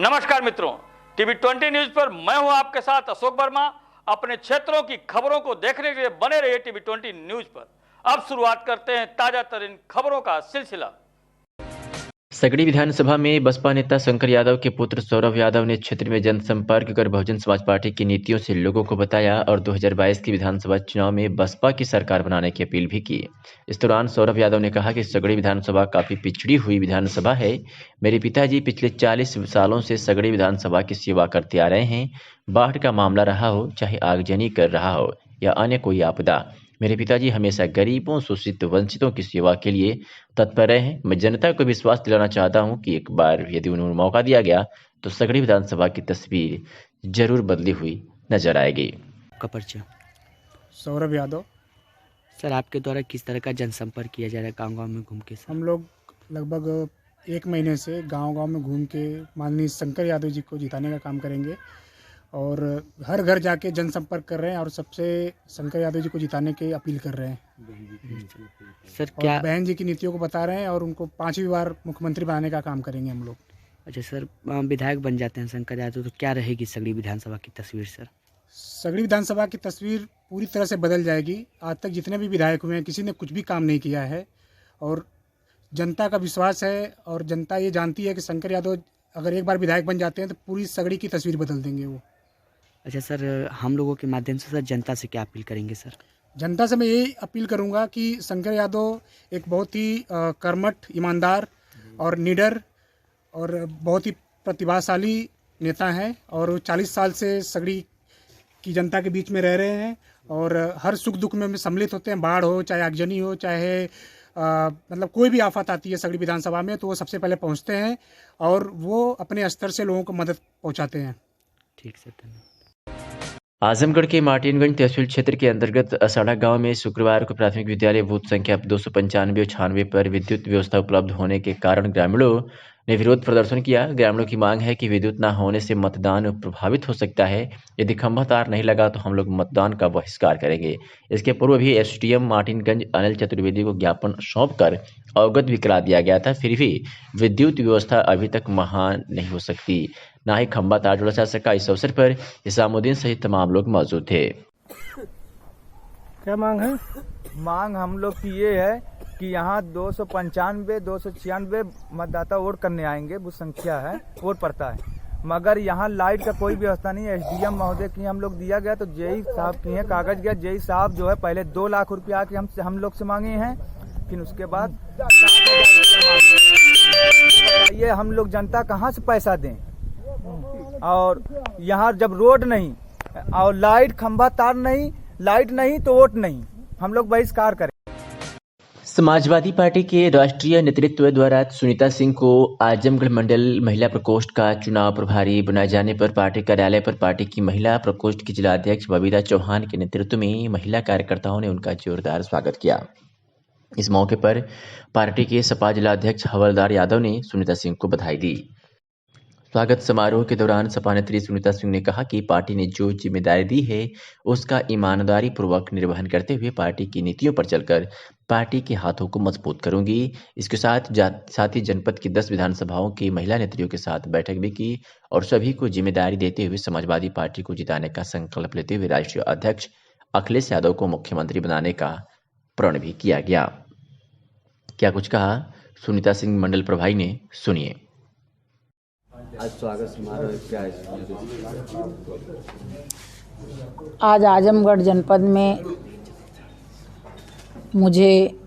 नमस्कार मित्रों, TV 20 news पर मैं हूं आपके साथ अशोक वर्मा। अपने क्षेत्रों की खबरों को देखने के लिए बने रहिए टीवी 20 न्यूज पर। अब शुरुआत करते हैं ताजा तरीन खबरों का सिलसिला। सगड़ी विधानसभा में बसपा नेता शंकर यादव के पुत्र सौरभ यादव ने क्षेत्र में जनसंपर्क कर बहुजन समाज पार्टी की नीतियों से लोगों को बताया और 2022 की विधानसभा चुनाव में बसपा की सरकार बनाने की अपील भी की। इस दौरान सौरभ यादव ने कहा कि सगड़ी विधानसभा काफी पिछड़ी हुई विधानसभा है। मेरे पिताजी पिछले 40 सालों से सगड़ी विधानसभा की सेवा करते आ रहे हैं। बाढ़ का मामला रहा हो, चाहे आगजनी कर रहा हो या अन्य कोई आपदा, मेरे पिताजी हमेशा गरीबों, शोषित, वंचितों की सेवा के लिए तत्पर रहे हैं। मैं जनता को विश्वास दिलाना चाहता हूं कि एक बार यदि उन्हें मौका दिया गया तो सगड़ी विधानसभा की तस्वीर जरूर बदली हुई नजर आएगी। का परिचय? सौरभ यादव। सर, आपके द्वारा किस तरह का जनसंपर्क किया जा रहा है गांव-गांव में घूम के? हम लोग लगभग 1 महीने से गांव-गांव में घूम के माननीय शंकर यादव जी को जिताने का काम करेंगे और हर घर जाके जनसंपर्क कर रहे हैं और सबसे शंकर यादव जी को जिताने की अपील कर रहे हैं। सर, और क्या बहन जी की नीतियों को बता रहे हैं और उनको 5वीं बार मुख्यमंत्री बनाने का काम करेंगे हम लोग। अच्छा सर, विधायक बन जाते हैं शंकर यादव तो क्या रहेगी सगड़ी विधानसभा की तस्वीर सर? सगड़ी विधानसभा की तस्वीर पूरी तरह से बदल जाएगी। आज तक जितने भी विधायक हुए हैं किसी ने कुछ भी काम नहीं किया है और जनता का विश्वास है और जनता ये जानती है कि शंकर यादव अगर एक बार विधायक बन जाते हैं तो पूरी सगड़ी की तस्वीर बदल देंगे वो। अच्छा सर, हम लोगों के माध्यम से सर जनता से क्या अपील करेंगे सर? जनता से मैं यही अपील करूंगा कि शंकर यादव एक बहुत ही कर्मठ, ईमानदार और निडर और बहुत ही प्रतिभाशाली नेता हैं और 40 साल से सगड़ी की जनता के बीच में रह रहे हैं और हर सुख दुख में सम्मिलित होते हैं। बाढ़ हो, चाहे आगजनी हो, चाहे मतलब कोई भी आफत आती है सगड़ी विधानसभा में तो वो सबसे पहले पहुंचते हैं और वो अपने स्तर से लोगों को मदद पहुंचाते हैं। ठीक सर, धन्यवाद। आजमगढ़ के मार्टिनगंज तहसील क्षेत्र के अंतर्गत असाड़ा गांव में शुक्रवार को प्राथमिक विद्यालय बूथ संख्या 295 और 96 पर विद्युत व्यवस्था उपलब्ध होने के कारण ग्रामीणों ने विरोध प्रदर्शन किया। ग्रामीणों की मांग है कि विद्युत न होने से मतदान प्रभावित हो सकता है। यदि खंभा तार नहीं लगा तो हम लोग मतदान का बहिष्कार करेंगे। इसके पूर्व भी एसडीएम मार्टिनगंज अनिल चतुर्वेदी को ज्ञापन सौंपकर अवगत भी करा दिया गया था, फिर भी विद्युत व्यवस्था अभी तक महान नहीं हो सकती, ना ही खंभा तार जोड़ा जा सका। इस अवसर पर इसामुद्दीन सहित तमाम लोग मौजूद थे। क्या मांग है? मांग हम लोग की ये है कि यहाँ 295, 296 मतदाता वोट करने आएंगे, वो संख्या है, वोट पड़ता है, मगर यहाँ लाइट का कोई व्यवस्था नहीं है। एसडीएम महोदय की हम लोग दिया गया तो जेई साहब की है कागज गया। जेई साहब जो है पहले 2 लाख रुपया के हम लोग से मांगे हैं, फिर उसके बाद ये हम लोग जनता कहाँ से पैसा दें? और यहाँ जब रोड नहीं और लाइट, खंभा तार नहीं, लाइट नहीं तो वोट नहीं, हम लोग बहिष्कार करें। समाजवादी पार्टी के राष्ट्रीय नेतृत्व द्वारा सुनीता सिंह को आजमगढ़ मंडल महिला प्रकोष्ठ का चुनाव प्रभारी बनाए जाने पर पार्टी कार्यालय पर पार्टी की महिला प्रकोष्ठ की जिलाध्यक्ष बबीता चौहान के नेतृत्व में महिला कार्यकर्ताओं ने उनका जोरदार स्वागत किया। इस मौके पर पार्टी के सपा जिलाध्यक्ष हवलदार यादव ने सुनीता सिंह को बधाई दी। स्वागत समारोह के दौरान सपा नेत्री सुनीता सिंह ने कहा कि पार्टी ने जो जिम्मेदारी दी है उसका ईमानदारी पूर्वक निर्वहन करते हुए पार्टी की नीतियों पर चलकर पार्टी के हाथों को मजबूत करूंगी। इसके साथ ही जनपद की 10 विधानसभाओं की महिला नेत्रियों के साथ बैठक भी की और सभी को जिम्मेदारी देते हुए समाजवादी पार्टी को जिताने का संकल्प लेते हुए राष्ट्रीय अध्यक्ष अखिलेश यादव को मुख्यमंत्री बनाने का प्रण भी किया गया। क्या कुछ कहा सुनीता सिंह मंडल प्रभारी ने, सुनिए। आज स्वागत समारोह क्या है? आज आजमगढ़ जनपद में मुझे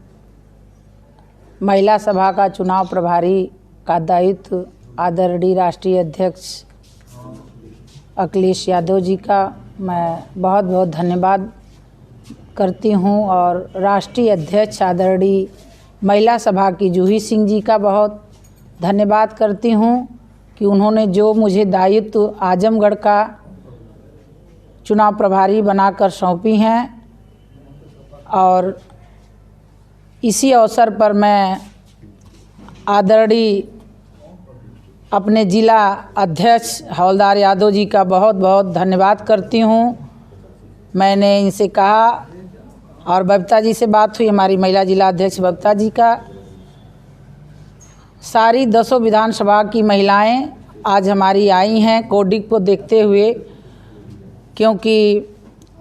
महिला सभा का चुनाव प्रभारी का दायित्व आदरणीय राष्ट्रीय अध्यक्ष अखिलेश यादव जी का मैं बहुत बहुत धन्यवाद करती हूं और राष्ट्रीय अध्यक्ष आदरणीय महिला सभा की जूही सिंह जी का बहुत धन्यवाद करती हूं कि उन्होंने जो मुझे दायित्व आजमगढ़ का चुनाव प्रभारी बनाकर सौंपी हैं और इसी अवसर पर मैं आदरणीय अपने जिला अध्यक्ष हवलदार यादव जी का बहुत बहुत धन्यवाद करती हूं। मैंने इनसे कहा और बबीता जी से बात हुई, हमारी महिला जिला अध्यक्ष बबीता जी का, सारी 10 विधानसभा की महिलाएं आज हमारी आई हैं कोडिंग को देखते हुए, क्योंकि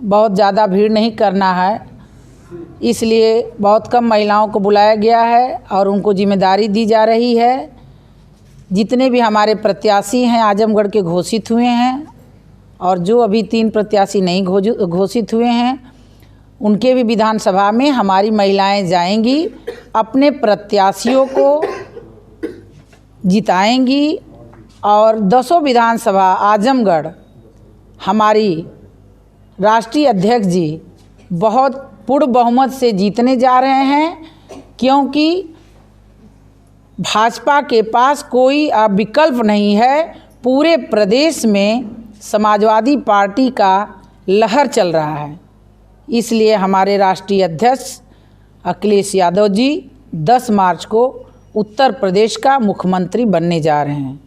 बहुत ज़्यादा भीड़ नहीं करना है, इसलिए बहुत कम महिलाओं को बुलाया गया है और उनको जिम्मेदारी दी जा रही है। जितने भी हमारे प्रत्याशी हैं आजमगढ़ के घोषित हुए हैं और जो अभी 3 प्रत्याशी नहीं घोषित हुए हैं, उनके भी विधानसभा में हमारी महिलाएं जाएंगी, अपने प्रत्याशियों को जिताएंगी और 10 विधानसभा आजमगढ़ हमारी राष्ट्रीय अध्यक्ष जी बहुत पूर्ण बहुमत से जीतने जा रहे हैं, क्योंकि भाजपा के पास कोई विकल्प नहीं है। पूरे प्रदेश में समाजवादी पार्टी का लहर चल रहा है, इसलिए हमारे राष्ट्रीय अध्यक्ष अखिलेश यादव जी 10 मार्च को उत्तर प्रदेश का मुख्यमंत्री बनने जा रहे हैं।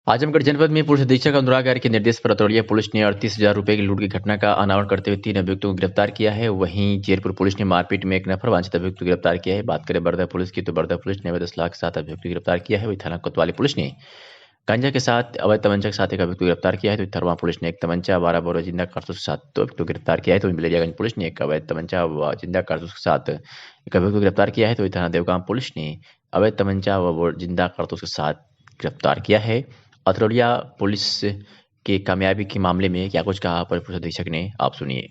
आजमगढ़ जनपद में पुलिस अधीक्षक अनुराग आर्य के निर्देश पर अतरौलिया पुलिस ने 38,000 रुपए की लूट की घटना का अनावरण करते हुए 3 अभियुक्तों को गिरफ्तार किया है। वहीं जयपुर पुलिस ने मारपीट में एक नफर वांछित अभियुक्त को गिरफ्तार किया है। बात करें बरदा पुलिस की तो बरदा पुलिस ने अवैध 10 लाख के साथ अभियुक्त को गिरफ्तार किया है। वही थाना कोतवाली पुलिस ने गांजा के साथ अवैध तमंचा के साथ एक अभियुक्त को गिरफ्तार किया है। तो थरवा पुलिस ने एक तमंचा 12 बोर जिंदा कारतूस के साथ 2 अभियुक्त को गिरफ्तार किया है। तो बिलरियागंज पुलिस ने एक अवैध तमंचा व जिंदा कारतूस के साथ एक अभियुक्त को गिरफ्तार किया है। तो थाना देवगाम पुलिस ने अवैध तमंचा व जिंदा कारतूस के साथ गिरफ्तार किया है। अतरौलिया पुलिस के कामयाबी के मामले में क्या कुछ कहा अपर पुलिस अधीक्षक ने, आप सुनिए।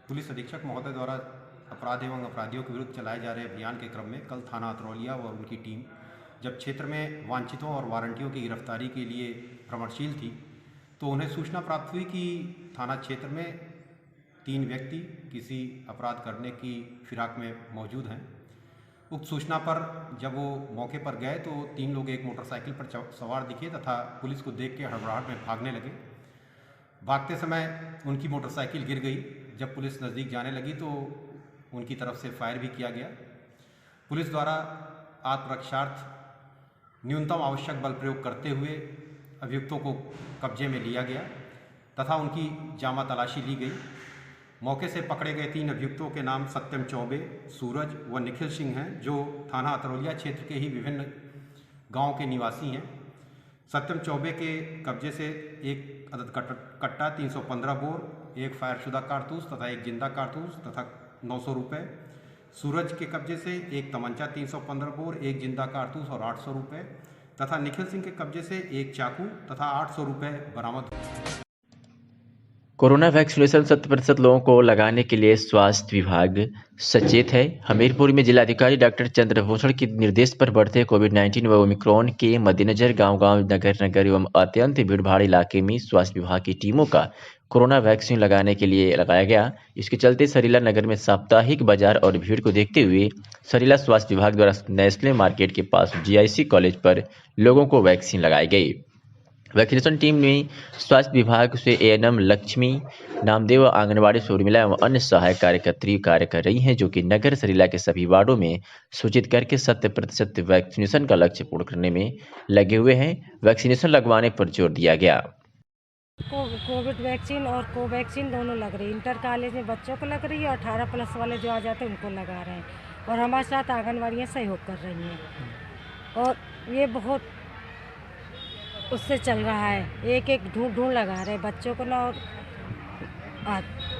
पुलिस अधीक्षक महोदय द्वारा अपराध एवं अपराधियों के विरुद्ध चलाए जा रहे अभियान के क्रम में कल थाना अतरौलिया व उनकी टीम जब क्षेत्र में वांछितों और वारंटियों की गिरफ्तारी के लिए भ्रमणशील थी, तो उन्हें सूचना प्राप्त हुई कि थाना क्षेत्र में 3 व्यक्ति किसी अपराध करने की फिराक में मौजूद हैं। उक्त सूचना पर जब वो मौके पर गए तो 3 लोग एक मोटरसाइकिल पर सवार दिखे तथा पुलिस को देख के हड़बड़ाहट में भागने लगे। भागते समय उनकी मोटरसाइकिल गिर गई। जब पुलिस नज़दीक जाने लगी तो उनकी तरफ से फायर भी किया गया। पुलिस द्वारा आत्मरक्षार्थ न्यूनतम आवश्यक बल प्रयोग करते हुए अभियुक्तों को कब्जे में लिया गया तथा उनकी जामा तलाशी ली गई। मौके से पकड़े गए 3 अभियुक्तों के नाम सत्यम चौबे, सूरज व निखिल सिंह हैं, जो थाना अतरौलिया क्षेत्र के ही विभिन्न गांव के निवासी हैं। सत्यम चौबे के कब्जे से एक अदद कट्टा 315 बोर, एक फायरशुदा कारतूस तथा एक जिंदा कारतूस तथा 900 रुपये। सूरज के कब्जे से एक तमंचा 315 बोर, एक जिंदा कारतूस और 800 रुपये तथा निखिल सिंह के कब्जे से एक चाकू तथा 800 रुपये बरामद। कोरोना वैक्सीनेशन 100% लोगों को लगाने के लिए स्वास्थ्य विभाग सचेत है। हमीरपुर में जिलाधिकारी डॉक्टर चंद्रभूषण के निर्देश पर बढ़ते कोविड-19 व ओमिक्रॉन के मद्देनजर गांव-गांव, नगर-नगर एवं अत्यंत भीड़भाड़ इलाके में स्वास्थ्य विभाग की टीमों का कोरोना वैक्सीन लगाने के लिए लगाया गया। इसके चलते सरीला नगर में साप्ताहिक बाजार और भीड़ को देखते हुए सरीला स्वास्थ्य विभाग द्वारा नेस्ले मार्केट के पास GIC कॉलेज पर लोगों को वैक्सीन लगाई गई। वैक्सीनेशन टीम में स्वास्थ्य विभाग से ANM लक्ष्मी, नामदेव, आंगनबाड़ी से उर्मिला एवं अन्य सहायक कार्यकर्त्री कार्य कर रही हैं, जो कि नगर सरीला के सभी वार्डों में सूचित करके 100% वैक्सीनेशन का लक्ष्य पूर्ण करने में लगे हुए हैं। वैक्सीनेशन लगवाने पर जोर दिया गया। कोविड वैक्सीन और कोवैक्सीन दोनों लग रही है। इंटर कॉलेज में बच्चों को लग रही है और 18+ वाले जो आ जाते हैं उनको लगा रहे हैं और हमारे साथ आंगनबाड़ियाँ सहयोग कर रही हैं और ये बहुत उससे चल रहा है। एक ढूंढ लगा रहे हैं बच्चों को ना और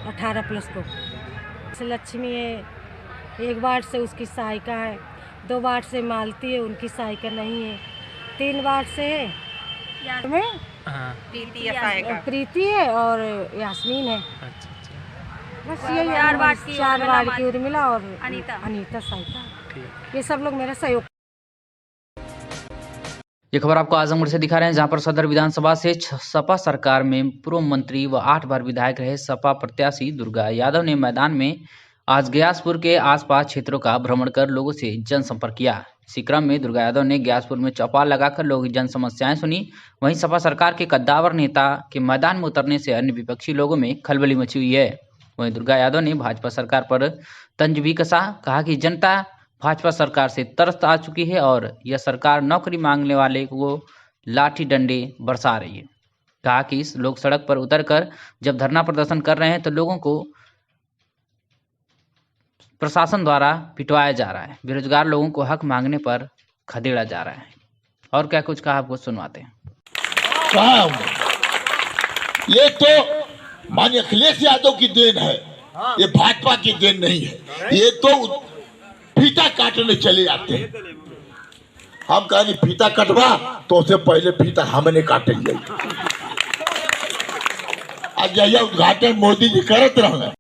18+ को। लक्ष्मी है, 1 वार्ड से उसकी सहायिका है, 2 वार्ड से मालती है, उनकी सहायिका नहीं है, 3 वार्ड से है में प्रीति है और यास्मीन है। बस ये 4 वार्ड की उर्मिला और अनीता सहायिका, ये सब लोग मेरा सहयोग। ये खबर आपको आजमगढ़ से दिखा रहे हैं, जहां पर सदर विधानसभा से सपा सरकार में पूर्व मंत्री व 8 बार विधायक रहे सपा प्रत्याशी दुर्गा यादव ने मैदान में आज ग्यासपुर के आसपास क्षेत्रों का भ्रमण कर लोगों से जनसंपर्क किया। इसी क्रम में दुर्गा यादव ने ग्यासपुर में चौपाल लगाकर लोगों की जन समस्याएं सुनी। वहीं सपा सरकार के कद्दावर नेता के मैदान में उतरने से अन्य विपक्षी लोगों में खलबली मची हुई है। वहीं दुर्गा यादव ने भाजपा सरकार पर तंज भी कसा। कहा कि जनता भाजपा सरकार से तरस आ चुकी है और यह सरकार नौकरी मांगने वाले को लाठी डंडे बरसा रही है। कहा कि लोग सड़क पर उतरकर जब धरना प्रदर्शन कर रहे हैं तो लोगों को प्रशासन द्वारा पिटवाया जा रहा है। बेरोजगार लोगों को हक मांगने पर खदेड़ा जा रहा है। और क्या कुछ कहा आपको सुनवाते हैं। कहा ये तो माननीय अखिलेश यादव की देन है, ये भाजपा की देन नहीं है। ये तो फीता काटने चले जाते हैं। हम कहेंगे फीता कटवा तो उससे पहले फीता हमने काटेंगे। आज यह उद्घाटन मोदी जी करत रहे।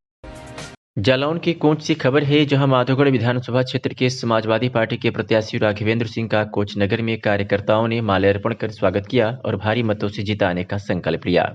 जालौन की कोच से खबर है, जहां माधोगढ़ विधानसभा क्षेत्र के समाजवादी पार्टी के प्रत्याशी राघवेंद्र सिंह का कोचनगर में कार्यकर्ताओं ने माल्यार्पण कर स्वागत किया और भारी मतों से जिताने का संकल्प लिया।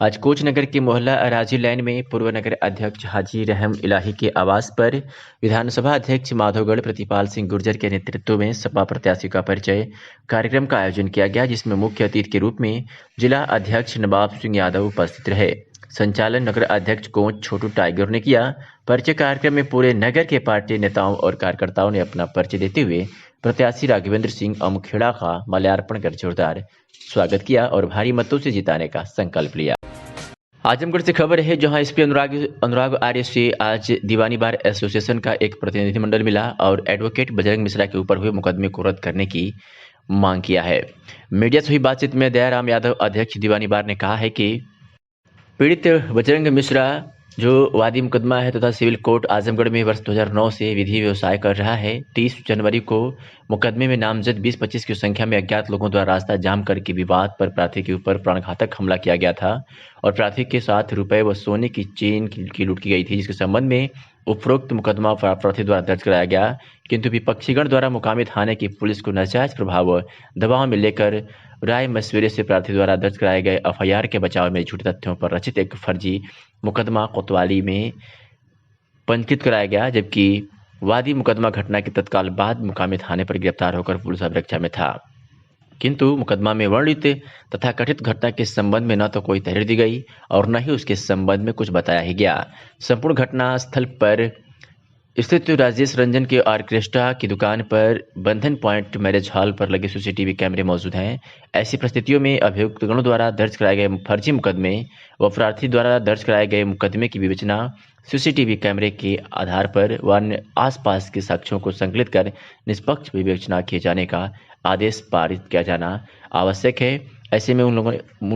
आज कोचनगर के मोहल्ला अराजी लाइन में पूर्व नगर अध्यक्ष हाजी रहम इलाही के आवास पर विधानसभा अध्यक्ष माधोगढ़ प्रतिपाल सिंह गुर्जर के नेतृत्व में सपा प्रत्याशी का परिचय कार्यक्रम का आयोजन किया गया, जिसमें मुख्य अतिथि के रूप में जिला अध्यक्ष नवाब सिंह यादव उपस्थित रहे। संचालन नगर अध्यक्ष कोच छोटू टाइगर ने किया। परिचय कार्यक्रम में पूरे नगर के पार्टी नेताओं और कार्यकर्ताओं ने अपना परिचय देते हुए प्रत्याशी राघवेंद्र सिंह अमुखेड़ा का माल्यार्पण कर जोरदार स्वागत किया और भारी मतों से जिताने का संकल्प लिया। आजमगढ़ से खबर है, जहां एसपी अनुराग आर्य से आज दीवानी बार एसोसिएशन का एक प्रतिनिधिमंडल मिला और एडवोकेट बजरंग मिश्रा के ऊपर हुए मुकदमे को रद्द करने की मांग किया है। मीडिया से हुई बातचीत में दयाराम यादव अध्यक्ष दीवानी बार ने कहा है कि पीड़ित बजरंग मिश्रा जो वादी मुकदमा है तथा सिविल कोर्ट आजमगढ़ में वर्ष 2009 से विधि व्यवसाय कर रहा है। 30 जनवरी को मुकदमे में नामजद 20-25 की संख्या में अज्ञात लोगों द्वारा रास्ता जाम करके विवाद पर प्रार्थी के ऊपर प्राणघातक हमला किया गया था और प्रार्थी के साथ रुपए व सोने की चेन की लूट की गई थी, जिसके संबंध में उपरोक्त मुकदमा प्रार्थी द्वारा दर्ज कराया गया, किंतु विपक्षीगण द्वारा मुकामी थाने की पुलिस को नाजायज प्रभाव व दबाव में लेकर राय मशविरे से प्रार्थी द्वारा दर्ज कराए गए एफआईआर के बचाव में झूठे तथ्यों पर रचित एक फर्जी मुकदमा कोतवाली में पंजीकृत कराया गया, जबकि वादी मुकदमा घटना के तत्काल बाद मुकामी थाने पर गिरफ्तार होकर पुलिस अभिरक्षा में था, किंतु मुकदमा में वर्णित तथा कथित घटना के संबंध में न तो कोई तहरीर दी गई और न ही उसके संबंध में कुछ बताया ही गया। संपूर्ण घटना स्थल पर स्थित राजेश रंजन के ऑर्केस्ट्रा की दुकान पर बंधन पॉइंट मैरिज हॉल पर लगे सीसीटीवी कैमरे मौजूद हैं। ऐसी परिस्थितियों में अभियुक्तगणों द्वारा दर्ज कराए गए फर्जी मुकदमे व प्रार्थी द्वारा दर्ज कराए गए मुकदमे की विवेचना सीसीटीवी कैमरे के आधार पर व अन्य आसपास के साक्ष्यों को संकलित कर निष्पक्ष विवेचना किए जाने का आदेश पारित किया जाना आवश्यक है। ऐसे में उन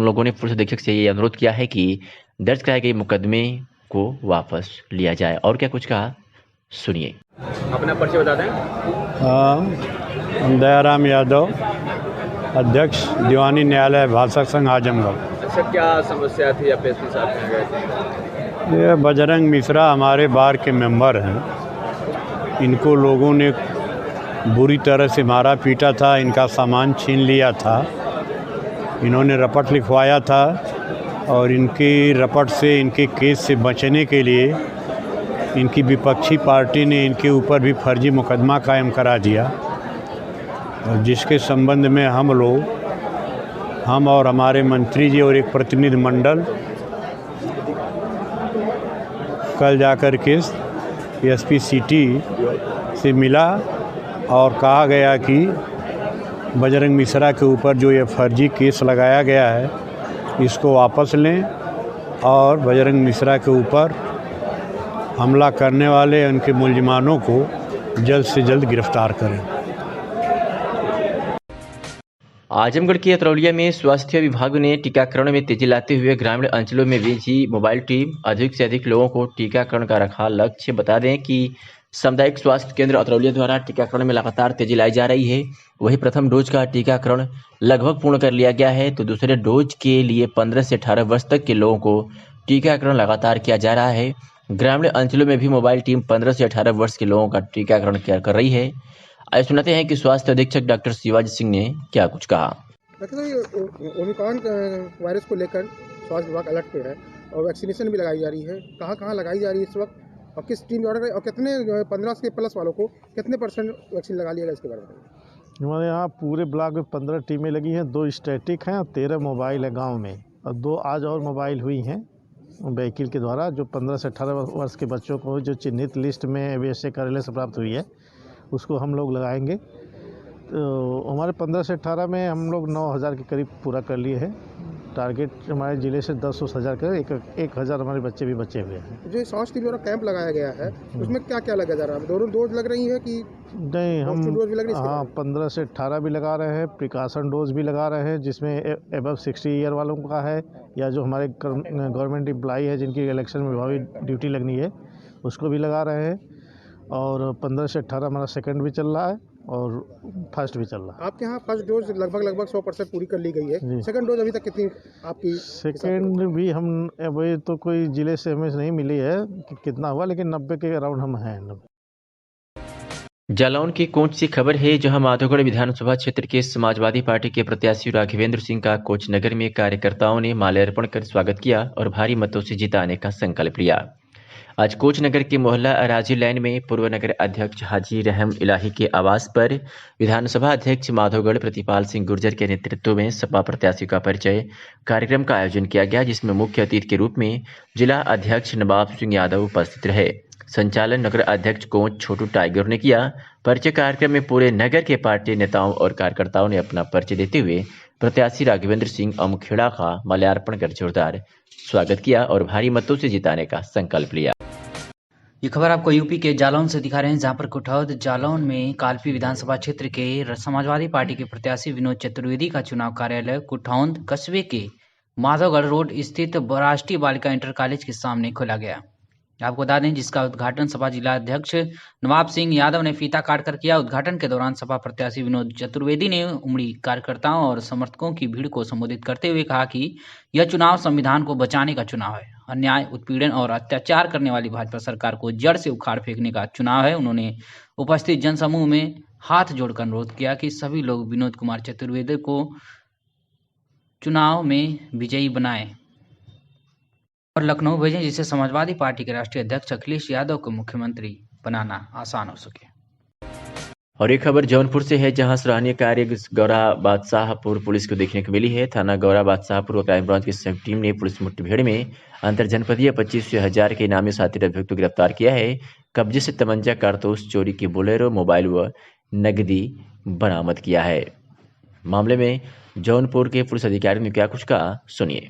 लोगों ने पुलिस अधीक्षक से ये अनुरोध किया है कि दर्ज कराए गए मुकदमे को वापस लिया जाए। और क्या कुछ कहा, सुनिए। अपना परिचय बता दें। दयाराम यादव, अध्यक्ष दीवानी न्यायालय भाषा संघ आजमगढ़। अच्छा, क्या समस्या थी आप एसपी साहब के गए थे? ये बजरंग मिश्रा हमारे बार के मेंबर हैं। इनको लोगों ने बुरी तरह से मारा पीटा था, इनका सामान छीन लिया था, इन्होंने रपट लिखवाया था और इनकी रपट से इनके केस से बचने के लिए इनकी विपक्षी पार्टी ने इनके ऊपर भी फर्जी मुकदमा कायम करा दिया और जिसके संबंध में हम और हमारे मंत्री जी और एक प्रतिनिधि मंडल कल जाकर के एसपी सिटी से मिला और कहा गया कि बजरंग मिश्रा के ऊपर जो ये फर्जी केस लगाया गया है इसको वापस लें और बजरंग मिश्रा के ऊपर हमला करने वाले उनके मुलजिमानों को जल्द से जल्द गिरफ्तार करें। आजमगढ़ के अतरौलिया में स्वास्थ्य विभाग ने टीकाकरण में तेजी लाते हुए ग्रामीण अंचलों में भेजी मोबाइल टीम। अधिक से अधिक लोगों को टीकाकरण का रखा लक्ष्य। बता दें कि सामुदायिक स्वास्थ्य केंद्र अतरौलिया द्वारा टीकाकरण में लगातार तेजी लाई जा रही है। वहीं प्रथम डोज का टीकाकरण लगभग पूर्ण कर लिया गया है, तो दूसरे डोज के लिए 15 से 18 वर्ष तक के लोगों को टीकाकरण लगातार किया जा रहा है। ग्रामीण अंचलों में भी मोबाइल टीम 15 से 18 वर्ष के लोगों का टीकाकरण कर रही है। आइए सुनाते हैं कि स्वास्थ्य अधीक्षक डॉक्टर शिवाजी सिंह ने क्या कुछ कहा। ओमिक्रॉन वायरस को लेकर स्वास्थ्य विभाग अलर्ट पे है और वैक्सीनेशन भी लगाई जा रही है। कहाँ लगाई जा रही है इस वक्त और किस टीम द्वारा और कितने 15 के प्लस वालों को कितने % वैक्सीन लगा लिया गया, इसके बारे में? हमारे यहाँ पूरे ब्लॉक में 15 टीमें लगी हैं, 2 स्टैटिक हैं और 13 मोबाइल है गाँव में, और 2 आज और मोबाइल हुई हैं व्हीकल के द्वारा, जो 15 से 18 वर्ष के बच्चों को जो चिन्हित लिस्ट में वैसे कार्यालय से प्राप्त हुई है उसको हम लोग लगाएंगे। तो हमारे 15 से 18 में हम लोग 9000 के करीब पूरा कर लिए हैं। टारगेट हमारे ज़िले से 10,000 का 1,000 हमारे बच्चे भी बचे हुए हैं। जो स्वास्थ्य विभाग कैंप लगाया गया है उसमें क्या क्या लगा जा रहा है? दोनों डोज लग रही है कि नहीं, हम डोज भी लग रही है? हाँ 15 से 18 भी लगा रहे हैं, प्रिकॉशन डोज भी लगा रहे हैं, जिसमें एबव 60 ईयर वालों का है या जो हमारे गवर्नमेंट एम्प्लॉई है जिनकी इलेक्शन में विभागी ड्यूटी लगनी है उसको भी लगा रहे हैं। और 15 से 18 हमारा सेकंड भी चल रहा है और फर्स्ट भी चल रहा है। आपके यहाँ फर्स्ट डोज लगभग 100% पूरी कर ली गई है। सेकंड डोज अभी तक कितनी आपकी? सेकंड भी हम अभी तो कोई ज़िले से हमें नहीं मिली है कि कितना हुआ, लेकिन 90 के अराउंड हम हैं। जालौन की कोच से खबर है, जहां माधोगढ़ विधानसभा क्षेत्र के समाजवादी पार्टी के प्रत्याशी राघवेंद्र सिंह का कोचनगर में कार्यकर्ताओं ने माल्यार्पण कर स्वागत किया और भारी मतों से जिताने का संकल्प लिया। आज कोचनगर के मोहल्ला अराजी लाइन में पूर्व नगर अध्यक्ष हाजी रहम इलाही के आवास पर विधानसभा अध्यक्ष माधोगढ़ प्रतिपाल सिंह गुर्जर के नेतृत्व में सपा प्रत्याशी का परिचय कार्यक्रम का आयोजन किया गया, जिसमें मुख्य अतिथि के रूप में जिला अध्यक्ष नवाब सिंह यादव उपस्थित रहे। संचालन नगर अध्यक्ष कोच छोटू टाइगर ने किया। परिचय कार्यक्रम में पूरे नगर के पार्टी नेताओं और कार्यकर्ताओं ने अपना परिचय देते हुए प्रत्याशी राघवेंद्र सिंह अमखेड़ा का माल्यार्पण कर जोरदार स्वागत किया और भारी मतों से जिताने का संकल्प लिया। ये खबर आपको यूपी के जालौन से दिखा रहे हैं, जहां पर कुठौद जालौन में कालपी विधानसभा क्षेत्र के समाजवादी पार्टी के प्रत्याशी विनोद चतुर्वेदी का चुनाव कार्यालय कुठौद कस्बे के माधवगढ़ रोड स्थित राष्ट्रीय बालिका इंटर कॉलेज के सामने खोला गया। आपको बता दें, जिसका उद्घाटन सपा जिला अध्यक्ष नवाब सिंह यादव ने फीता काटकर किया। उद्घाटन के दौरान सपा प्रत्याशी विनोद चतुर्वेदी ने उमड़ी कार्यकर्ताओं और समर्थकों की भीड़ को संबोधित करते हुए कहा कि यह चुनाव संविधान को बचाने का चुनाव है, अन्याय, उत्पीड़न और अत्याचार करने वाली भाजपा सरकार को जड़ से उखाड़ फेंकने का चुनाव है। उन्होंने उपस्थित जनसमूह में हाथ जोड़कर अनुरोध किया कि सभी लोग विनोद कुमार चतुर्वेदी को चुनाव में विजयी बनाएं और लखनऊ भेजें, जिससे समाजवादी पार्टी के राष्ट्रीय अध्यक्ष अखिलेश यादव को मुख्यमंत्री बनाना आसान हो सके। और एक खबर जौनपुर से है, जहां सराहनीय कार्य गौरा बादशाहपुर पुलिस को देखने को मिली है। थाना गौरा बादशाहपुर और क्राइम ब्रांच की संयुक्त टीम ने पुलिस मुठभेड़ में अंतर जनपदीय 25,000 के इनामी साथी अभियुक्त को गिरफ्तार किया है। कब्जे से तमंचा, कारतूस, चोरी की बोलेरो, मोबाइल व नकदी बरामद किया है। मामले में जौनपुर के पुलिस अधिकारियों ने क्या कुछ कहा, सुनिए।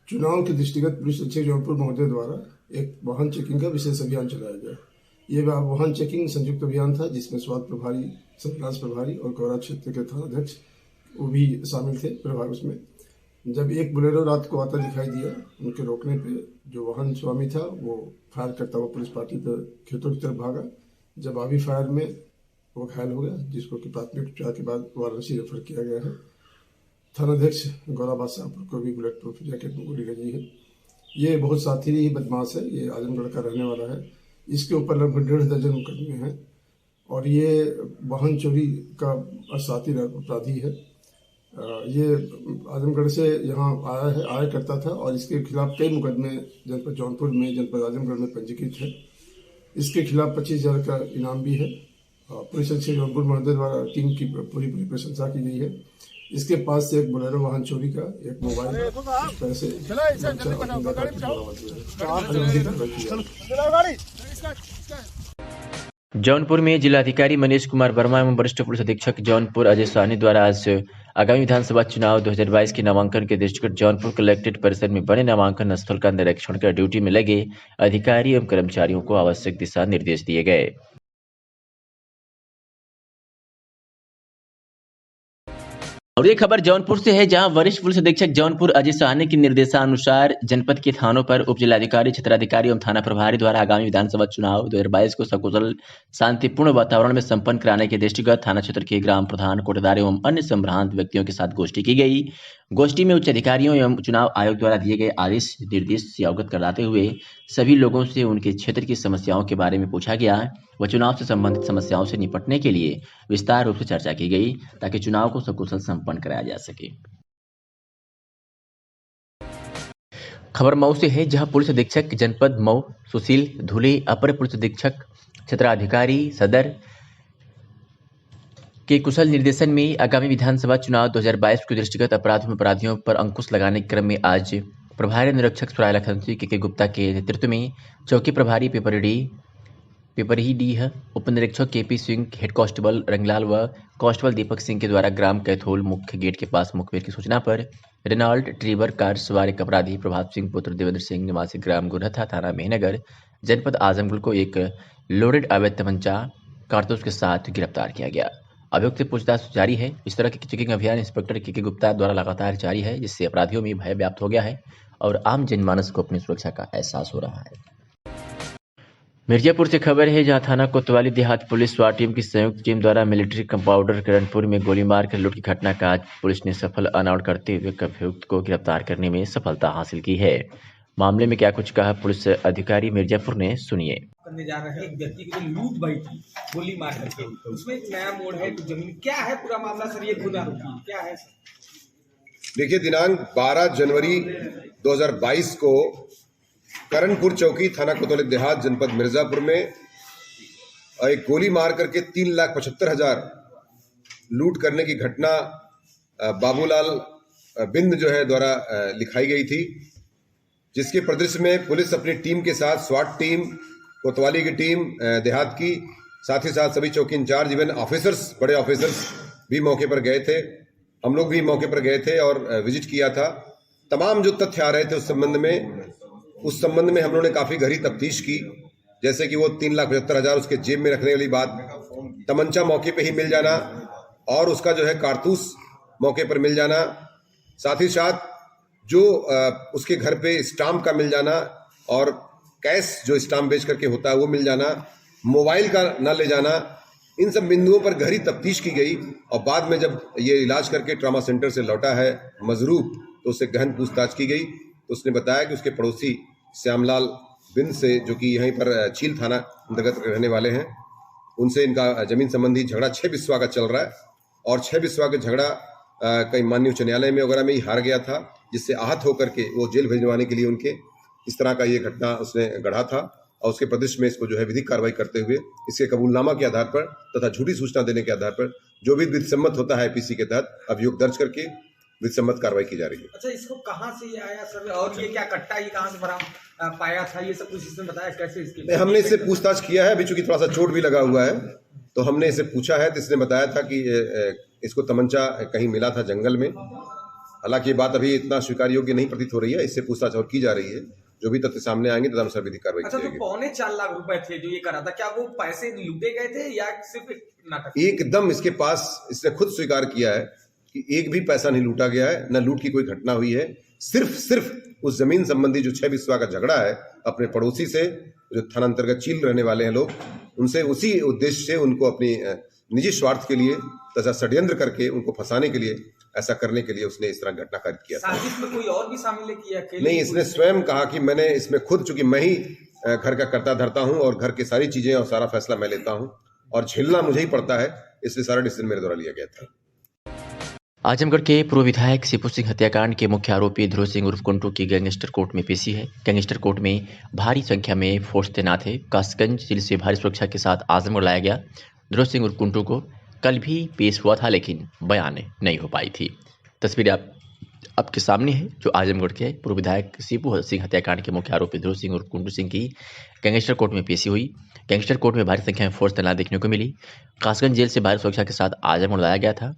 चुनाव के दृष्टिगत पुलिस अधीक्षक जौनपुर महोदय द्वारा एक वाहन चेकिंग का विशेष अभियान चलाया गया। ये वाहन चेकिंग संयुक्त अभियान था, जिसमें स्वास्थ्य प्रभारी, संविधान प्रभारी और गौरा क्षेत्र के थाना अध्यक्ष वो भी शामिल थे प्रभार। उसमें जब एक बोलेरो रात को आता दिखाई दिया, उनके रोकने पे जो वाहन स्वामी था वो फायर करता हुआ पुलिस पार्टी पर खेतों की तरफ भागा। जवाबी फायर में वो घायल हो गया, जिसको कि प्राथमिक उपचार के बाद वाराणसी रेफर किया गया है। थानाध्यक्ष गौरा बादशाहपुर को भी बुलेट प्रूफ जैकेट में गोली लगी है। ये बहुत साथी ही बदमाश है, ये आजमगढ़ का रहने वाला है। इसके ऊपर लगभग 1.5 दर्जन मुकदमे हैं और ये वाहन चोरी का साथी अपराधी है। ये आजमगढ़ से यहाँ आया करता था और इसके खिलाफ कई मुकदमे जनपद जौनपुर में, जनपद आजमगढ़ में पंजीकृत है। इसके खिलाफ 25,000 का इनाम भी है। पुलिस अधीक्षक जौनपुर महोदय द्वारा टीम की पूरी प्रशंसा की गई है। इसके पास से एक बोलेरो वाहन चोरी का, एक मोबाइल, पैसे, जौनपुर में जिलाधिकारी मनीष कुमार वर्मा एवं वरिष्ठ पुलिस अधीक्षक जौनपुर अजय साहनी द्वारा आज आगामी विधानसभा चुनाव 2022 के नामांकन के दृष्टिगत जौनपुर कलेक्ट्रेट परिसर में बने नामांकन स्थल का निरीक्षण कर ड्यूटी में लगे अधिकारी एवं कर्मचारियों को आवश्यक दिशा निर्देश दिए गए। और ये खबर जौनपुर से है, जहां वरिष्ठ पुलिस अधीक्षक जौनपुर अजय साहनी के निर्देशानुसार जनपद के थानों पर उप जिलाधिकारी, क्षेत्राधिकारी एवं थाना प्रभारी द्वारा आगामी विधानसभा चुनाव 2022 को सकुशल शांतिपूर्ण वातावरण में संपन्न कराने के दृष्टिगत थाना क्षेत्र के ग्राम प्रधान, कोटदार एवं अन्य संभ्रांत व्यक्तियों के साथ गोष्ठी की गई। गोष्ठी में उच्च अधिकारियों एवं चुनाव आयोग द्वारा दिए गए आदेश निर्देश से अवगत कराते हुए सभी लोगों से उनके क्षेत्र की समस्याओं के बारे में पूछा गया व चुनाव से संबंधित समस्याओं से निपटने के लिए विस्तार रूप से चर्चा की गई, ताकि चुनाव को सकुशल संपन्न कराया जा सके। खबर मऊ से है, जहां पुलिस अधीक्षक जनपद मऊ सुशील धुले, अपर पुलिस अधीक्षक क्षेत्राधिकारी सदर के कुशल निर्देशन में आगामी विधानसभा चुनाव 2022 के दृष्टिगत अपराधियों पर अंकुश लगाने के क्रम में आज प्रभारी निरीक्षक सुराय लखन सिंह के गुप्ता के नेतृत्व में चौकी प्रभारी पिपरहीडीह उप निरीक्षक KP Singh, head constable Ranglal व कांस्टेबल दीपक सिंह के द्वारा ग्राम कैथोल मुख्य गेट के पास मुखबिर की सूचना पर रेनॉल्ट ट्रीवर कार सवार एक अपराधी प्रभात सिंह पुत्र देवेंद्र सिंह निवासी ग्राम गुरहथा थाना मेहनगर जनपद आजमगढ़ को एक लोडेड अवैध तमंचा कारतूस के साथ गिरफ्तार किया गया। अभियुक्त से पूछताछ जारी है। इस तरह की चेकिंग अभियान इंस्पेक्टर के गुप्ता द्वारा लगातार जारी है, जिससे अपराधियों में भय व्याप्त हो गया है और आम जनमानस को अपनी सुरक्षा का एहसास हो रहा है। मिर्जापुर से खबर है, जहां थाना कोतवाली देहात पुलिस स्वाट टीम की संयुक्त टीम द्वारा मिलिट्री कंपाउंडर किरणपुर में गोली मारकर लूट की घटना का आज पुलिस ने सफल अनावरण करते हुए अभियुक्त को गिरफ्तार करने में सफलता हासिल की है। मामले में क्या कुछ कहा पुलिस अधिकारी मिर्जापुर ने, सुनिए। करने जा रहे हैं एक व्यक्ति की जो लूट भाई थी गोली मार करके, उसमें एक नया मोड़ है, कुछ जमीन, क्या है पूरा मामला सर? ये खुद आरोपी क्या है सर? देखिए, दिनांक 12 जनवरी 2022 को करणपुर चौकी थाना कोतवाली देहात जनपद मिर्जापुर में एक गोली मार करके 3,75,000 लूट करने की घटना बाबूलाल बिंद जो है द्वारा लिखाई गई थी, जिसके परिदृश्य में पुलिस अपनी टीम के साथ स्वाट टीम, कोतवाली की टीम देहात की, साथ ही साथ सभी चौकी इंचार्ज, इवन ऑफिसर्स, बड़े ऑफिसर्स भी मौके पर गए थे। हम लोग भी मौके पर गए थे और विजिट किया था। तमाम जो तथ्य आ रहे थे उस संबंध में हम लोगों ने काफी गहरी तफ्तीश की, जैसे कि वो 3,75,000 उसके जेब में रखने वाली बात, तमंचा मौके पे ही मिल जाना और उसका जो है कारतूस मौके पर मिल जाना, साथ ही साथ जो उसके घर पे स्टाम्प का मिल जाना और कैश जो स्टाम्प बेच करके होता है वो मिल जाना, मोबाइल का न ले जाना, इन सब बिंदुओं पर गहरी तफ्तीश की गई। और बाद में जब ये इलाज करके ट्रॉमा सेंटर से लौटा है मजरूब, तो उससे गहन पूछताछ की गई। तो उसने बताया कि उसके पड़ोसी श्यामलाल बिंद से, जो कि यहीं पर चील थाना अंतर्गत रहने वाले हैं, उनसे इनका जमीन संबंधी झगड़ा 6 बिस्वा का चल रहा है और 6 बिस्वा का झगड़ा कई माननीय उच्च न्यायालय में वगैरह में ही हार गया था, जिससे आहत होकर के वो जेल भेजवाने के लिए उनके इस तरह का ये घटना उसने गढ़ा था। और उसके प्रदेश में इसको जो है विधिक कार्रवाई करते हुए इसके कबूलनामा के आधार पर तथा झूठी सूचना देने के आधार पर जो भी विधिसम्मत होता है आईपीसी के तहत अभियोग दर्ज करके विधिसम्मत कार्रवाई की जा रही है। अच्छा, इसको कहाँ से ये आया सर, और ये क्या कट्टा ये कहाँ से पाया था, ये सब कुछ इसने बताया कैसे? इसके हमने इससे पूछताछ किया है, अभी चूंकि थोड़ा सा चोट भी लगा हुआ है तो हमने इसे पूछा है, तो इसने बताया था कि इसको तमंचा कहीं मिला था जंगल में। हालांकि ये बात अभी इतना स्वीकार योग्य नहीं प्रतीत हो रही है, इससे पूछताछ और की जा रही है। जो भी तथ्य सामने आएंगे तदनुसार विधिक कार्रवाई की जाएगी। तो 4.25 लाख रुपए थे जो ये करा था, क्या वो पैसे लूटे गए थे या सिर्फ नाटक? एकदम इसके पास, इसने खुद स्वीकार किया है कि एक भी पैसा नहीं लूटा गया है, न लूट की कोई घटना हुई है। सिर्फ उस जमीन संबंधी जो 6 बिस्वा का झगड़ा है अपने पड़ोसी से, जो थाना अंतर्गत चील रहने वाले हैं लोग, उनसे उसी उद्देश्य से उनको अपनी निजी स्वार्थ के लिए तथा षड्यंत्र करके उनको फंसाने के लिए, ऐसा करने के लिए उसने इस तरह घटना कारित किया था। साजिश में कोई और भी शामिल है कि नहीं, इसने स्वयं कहा कि मैंने इसमें खुद, चूंकि मैं ही घर का कर्ता धरता हूं और घर की सारी चीजें और सारा फैसला मैं लेता हूं और झेलना मुझे ही पड़ता है, इसलिए सारा डिसीजन मेरे द्वारा लिया गया था। आजमगढ़ के पूर्व विधायक शिपू सिंह हत्याकांड के मुख्य आरोपी ध्रुव सिंह उर्फ कुंटू की गैंगस्टर कोर्ट में पेशी है। गैंगस्टर कोर्ट में भारी संख्या में फोर्स तैनात है। कासगंज जिले से भारी सुरक्षा के साथ आजमगढ़ लाया गया। ध्रुव सिंह उर्फ कुंटू को कल भी पेश हुआ था, लेकिन बयान नहीं हो पाई थी। तस्वीर आपके सामने है, जो आजमगढ़ के पूर्व विधायक शिपू सिंह हत्याकांड के मुख्य आरोपी ध्रुव सिंह उर्फ कुंटू सिंह की गैंगस्टर कोर्ट में पेशी हुई। गैंगस्टर कोर्ट में भारी संख्या में फोर्स तैनात देखने को मिली। कासगंज जेल से भारी सुरक्षा के साथ आजमगढ़ लाया गया था।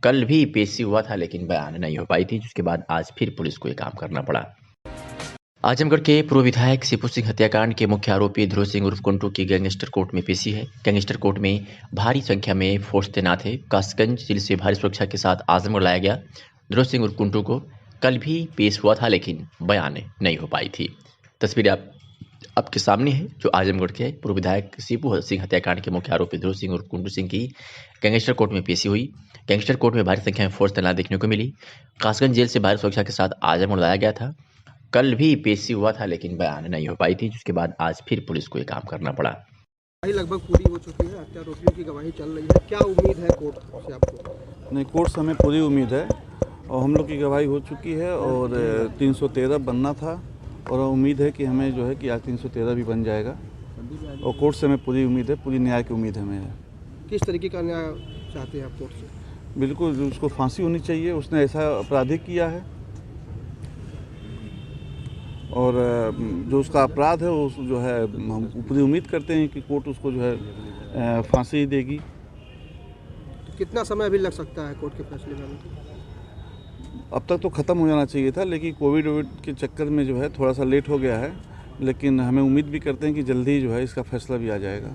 कल भी पेशी हुआ था, लेकिन बयान नहीं हो पाई थी, जिसके बाद आज फिर पुलिस को ये काम करना पड़ा। आजमगढ़ के पूर्व विधायक शिपू सिंह हत्याकांड के मुख्य आरोपी ध्रुव सिंह उर्फ कुंटू की गैंगस्टर कोर्ट में पेशी है। गैंगस्टर कोर्ट में भारी संख्या में फोर्स तैनात है। कासगंज जिले से भारी सुरक्षा के साथ आजमगढ़ लाया गया। ध्रुव सिंह उर्फ कुंटू को कल भी पेश हुआ था, लेकिन बयान नहीं हो पाई थी। तस्वीर आपके सामने है, जो आजमगढ़ के पूर्व विधायक शिपू सिंह हत्याकांड के मुख्य आरोपी ध्रुव सिंह उर्फ कुंटू सिंह की गैंगस्टर कोर्ट में पेशी हुई। गैंगस्टर कोर्ट में भारी संख्या में फोर्स तैनात देखने को मिली। कासगंज जेल से भारी सुरक्षा के साथ आजमगढ़ लाया गया था। कल भी पेशी हुआ था, लेकिन बयान नहीं हो पाई थी, जिसके बाद आज फिर पुलिस को ये काम करना पड़ा। लगभग पूरी हो चुकी है, हत्यारोपियों की गवाही चल रही है, क्या उम्मीद है कोर्ट से आपको? नहीं, कोर्ट से हमें पूरी उम्मीद है और हम लोग की गवाही हो चुकी है और 313 बनना था और उम्मीद है कि हमें जो है कि आज 313 भी बन जाएगा और कोर्ट से हमें पूरी उम्मीद है, पूरी न्याय की उम्मीद हमें है। किस तरीके का न्याय चाहते हैं आप कोर्ट से? बिल्कुल, उसको फांसी होनी चाहिए, उसने ऐसा अपराधी किया है और जो उसका अपराध है उस जो है हम पूरी उम्मीद करते हैं कि कोर्ट उसको जो है फांसी देगी। तो कितना समय अभी लग सकता है कोर्ट के फैसले में? अब तक तो ख़त्म हो जाना चाहिए था, लेकिन कोविड के चक्कर में जो है थोड़ा सा लेट हो गया है, लेकिन हमें उम्मीद भी करते हैं कि जल्दी जो है इसका फैसला भी आ जाएगा।